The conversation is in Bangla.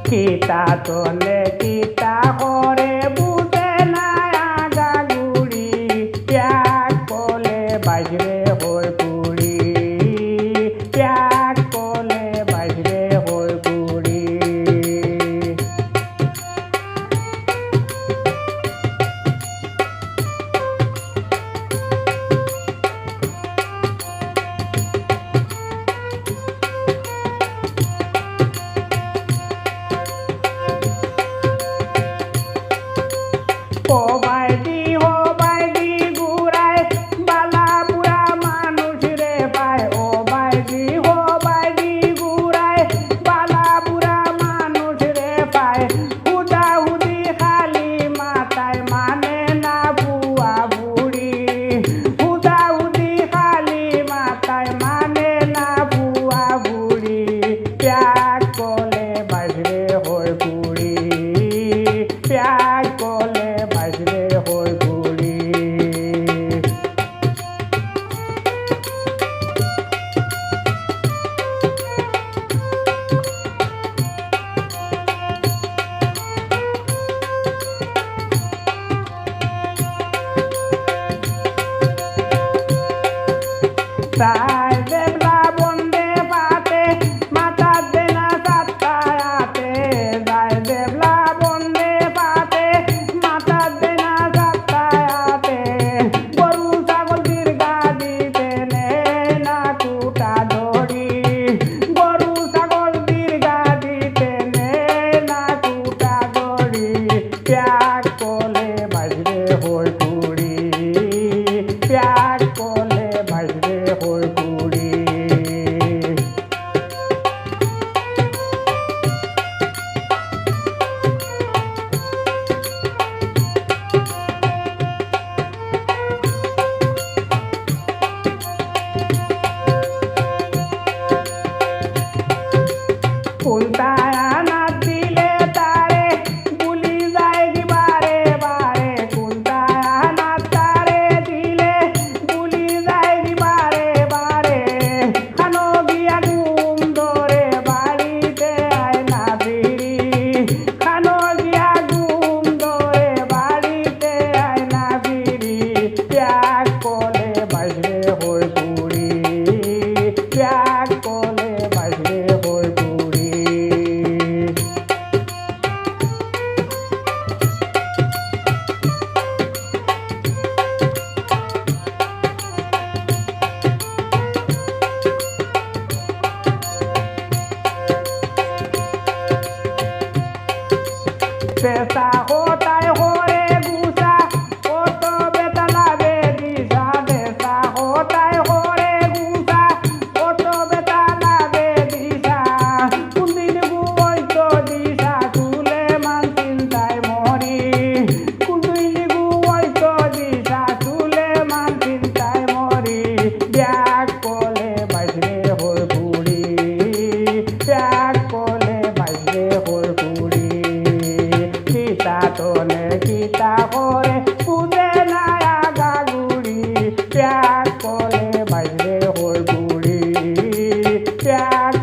কিতা চলে কিতা করে বুঝে না আগা গুড়ি প্যাক কলে বাজরে হয়ে পুড়ি প্যাক কলে বাজরে হয়ে পুড়ি ও বাইদি ঘুরায় বালা বুড়া মানুষ রে পায় ও বাইদি ঘুরায় বালা বুড়া মানুষ রে পায় হুদা হুদি খালি মাথায় মানে না বুয়া বুড়ি হুদা হুদি খালি মাথায় মানে না বুয়া বুড়ি প্যাক কলে বাজরে হয়ে বুড়ি প্যাক কলে বাজরে হয়ে বুড়ি তাই দেবলা বন্দে পাতে মাথা দেনা সাত্তায়াতে তাই দেবলা বন্দে পাতে মাথা দেনা সাত্তায়াতে গরু ছাগল দীর্ঘা দিতে নে না কুটা ধরি গরু ছাগল দীর্ঘা দিতে নে না কুটা ধরি প্যাক কলে বাজরে হয়ে পুড়ি প্যাক কলে বাজরে হয়ে পুড়ি কুন্তায়া না দিলে তারে বুলি যায় বারে বারে কুন্তায়া না তারে দিলে বুলি যায় বারে বারে খানো গিয়া ঘুম ধরে বাড়িতে আয় না ফিরি খানো গিয়া ঘুম ধরে বাড়িতে আয় না ফিরি প্যাক কলে বাজরে হয়ে পুড়ি প্যাক কলে বাজরে হয়ে পুড়ি পেশা হোতায় হরে গুসা কত বেতা লাগে দিশা পেশা হোতায় হরে গুসা কত বেতা লাগে দিশা কোনদিন গুয়তো দিশা চুলে মান চিন্তায় মরি কোনদিন গুয়তো দিশা চুলে মান চিন্তায় মরি প্যাক কলে বাজরে হয়ে পুড়ি প্যাক কলে বাজরে হয়ে পুড়ি কিতা তোলে কিতা করে বুঝে না আগা গুড়ি প্যাক কলে বাজরে হয়ে বুড়ি প্যাক